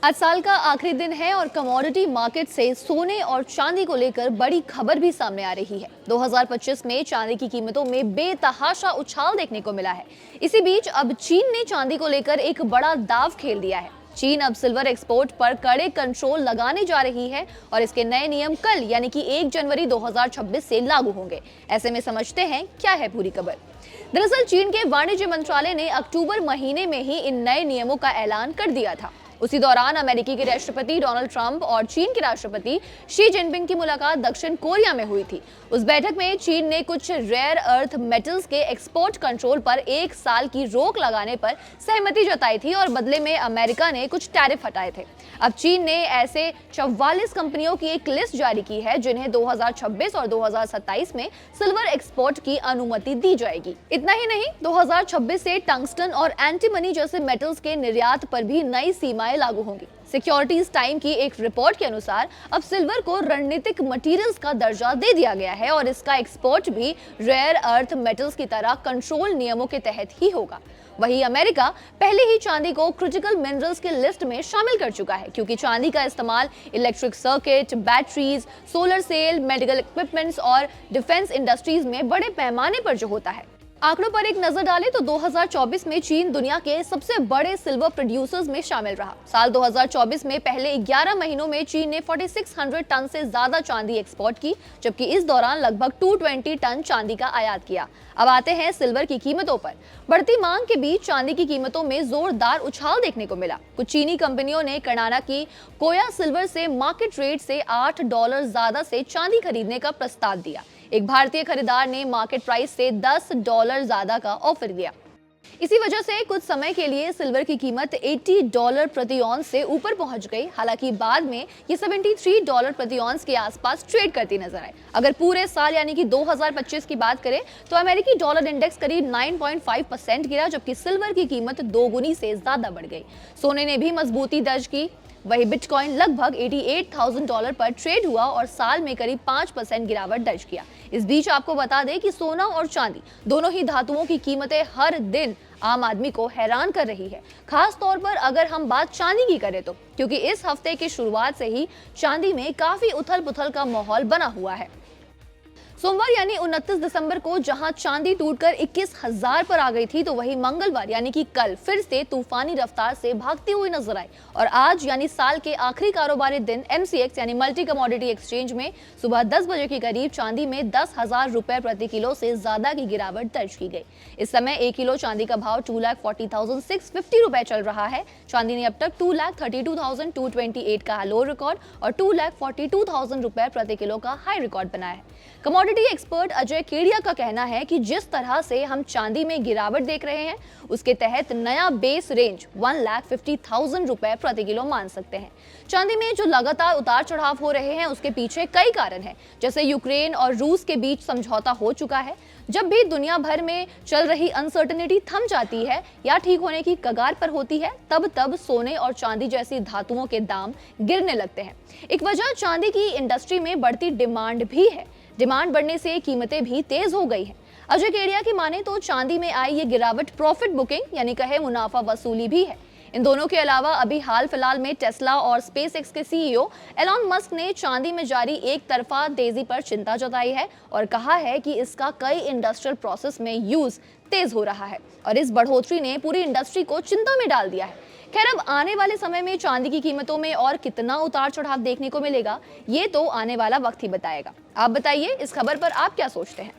आज साल का आखिरी दिन है और कमोडिटी मार्केट से सोने और चांदी को लेकर बड़ी खबर भी सामने आ रही है। 2025 में चांदी की कीमतों में बेतहाशा उछाल देखने को मिला है। इसी बीच अब चीन ने चांदी को लेकर एक बड़ा दांव खेल दिया है। चीन अब सिल्वर एक्सपोर्ट पर कड़े कंट्रोल लगाने जा रही है और इसके नए नियम कल यानी कि 1 जनवरी 2026 से लागू होंगे। ऐसे में समझते हैं क्या है पूरी खबर। दरअसल चीन के वाणिज्य मंत्रालय ने अक्टूबर महीने में ही इन नए नियमों का ऐलान कर दिया था। उसी दौरान अमेरिकी के राष्ट्रपति डोनाल्ड ट्रंप और चीन के राष्ट्रपति शी जिनपिंग की मुलाकात दक्षिण कोरिया में हुई थी। उस बैठक में चीन ने कुछ रेयर अर्थ मेटल्स के एक्सपोर्ट कंट्रोल पर 1 साल की रोक लगाने पर सहमति जताई थी और बदले में अमेरिका ने कुछ टैरिफ हटाए थे। अब चीन ने ऐसे 44 कंपनियों की एक लिस्ट जारी की है जिन्हें 2026 और 2027 में सिल्वर एक्सपोर्ट की अनुमति दी जाएगी। इतना ही नहीं, 2026 से टंगस्टन और एंटीमनी जैसे मेटल्स के निर्यात पर भी नई सीमाएं लागू होंगी। सिक्योरिटीज टाइम की एक रिपोर्ट के अनुसार अब सिल्वर को रणनीतिक मटेरियल्स का दर्जा दे दिया गया है और इसका एक्सपोर्ट भी रेयर अर्थ मेटल्स की तरह कंट्रोल नियमों के तहत ही होगा। वहीं अमेरिका पहले ही चांदी को क्रिटिकल मिनरल्स की लिस्ट में शामिल कर चुका है, क्योंकि चांदी का इस्तेमाल electric circuit, batteries, solar cell, medical equipments और डिफेंस इंडस्ट्रीज में बड़े पैमाने पर जो होता है। आंकड़ों पर एक नजर डालें तो 2024 में चीन दुनिया के सबसे बड़े सिल्वर प्रोड्यूसर्स में शामिल रहा। साल 2024 में पहले 11 महीनों में चीन ने 4600 टन से ज्यादा चांदी एक्सपोर्ट की, जबकि इस दौरान लगभग 220 टन चांदी का आयात किया। अब आते हैं सिल्वर की कीमतों पर। बढ़ती मांग के बीच चांदी की कीमतों में जोरदार उछाल देखने को मिला। कुछ चीनी कंपनियों ने कर्नाटक की कोया सिल्वर से मार्केट रेट से $8 ज्यादा से चांदी खरीदने का प्रस्ताव दिया। एक भारतीय खरीदार ने मार्केट प्राइस से $10 ज्यादा का ऑफर दिया। इसी वजह से कुछ समय के लिए सिल्वर की कीमत $80 प्रति औंस से ऊपर पहुंच गई। हालांकि बाद में ये $73 प्रति औंस के आसपास ट्रेड करती नजर आई। अगर पूरे साल यानी कि 2025 की बात करें तो अमेरिकी डॉलर इंडेक्स करीब 9.5% गिरा, जबकि सिल्वर की कीमत दोगुनी से ज्यादा बढ़ गई। सोने ने भी मजबूती दर्ज की। वही बिटकॉइन लगभग $88,000 पर ट्रेड हुआ और साल में करीब 5% गिरावट दर्ज किया। इस बीच आपको बता दें कि सोना और चांदी दोनों ही धातुओं की कीमतें हर दिन आम आदमी को हैरान कर रही है, खास तौर पर अगर हम बात चांदी की करें तो, क्योंकि इस हफ्ते की शुरुआत से ही चांदी में काफी उथल पुथल का माहौल बना हुआ है। सोमवार यानी 29 दिसंबर को जहां चांदी टूटकर 21,000 पर आ गई थी, तो वहीं मंगलवार यानी कि कल फिर से तूफानी रफ्तार से भागती हुई नजर आई और आज यानी साल के आखिरी कारोबारी दिन MCX यानी मल्टी कमोडिटी एक्सचेंज में सुबह 10 बजे के करीब चांदी में 10,000 रुपए प्रति किलो से ज्यादा की गिरावट दर्ज की गई। इस समय 1 किलो चांदी का भाव 2,40,650 रुपए चल रहा है। चांदी ने अब तक 2,32,228 का लो रिकॉर्ड और 2,42,000 रुपए प्रति किलो का हाई रिकॉर्ड बनाया है। कमोडिटी एक्सपर्ट अजय केडिया का कहना है कि जिस तरह से हम चांदी में गिरावट देख रहे हैं, उसके तहत नया बेस रेंज 1,50,000 रुपए प्रति किलो मान सकते हैं। चांदी में जो लगातार उतार चढ़ाव हो रहे हैं, उसके पीछे कई कारण हैं, जैसे यूक्रेन और रूस के बीच समझौता हो चुका है। जब भी दुनिया भर में चल रही अनसर्टेनिटी थम जाती है या ठीक होने की कगार पर होती है, तब सोने और चांदी जैसी धातुओं के दाम गिरने लगते हैं। एक वजह चांदी की इंडस्ट्री में बढ़ती डिमांड भी है। डिमांड बढ़ने से कीमतें भी तेज हो गई हैं। अजय केडिया की माने तो चांदी में आई ये गिरावट प्रॉफिट बुकिंग यानी कहे मुनाफा वसूली भी है। इन दोनों के अलावा अभी हाल फिलहाल में टेस्ला और स्पेसएक्स के CEO एलॉन मस्क ने चांदी में जारी एक तरफा तेजी पर चिंता जताई है और कहा है कि इसका कई इंडस्ट्रियल प्रोसेस में यूज तेज हो रहा है और इस बढ़ोतरी ने पूरी इंडस्ट्री को चिंता में डाल दिया है। खैर, अब आने वाले समय में चांदी की कीमतों में और कितना उतार चढ़ाव देखने को मिलेगा, ये तो आने वाला वक्त ही बताएगा। आप बताइए, इस खबर पर आप क्या सोचते हैं?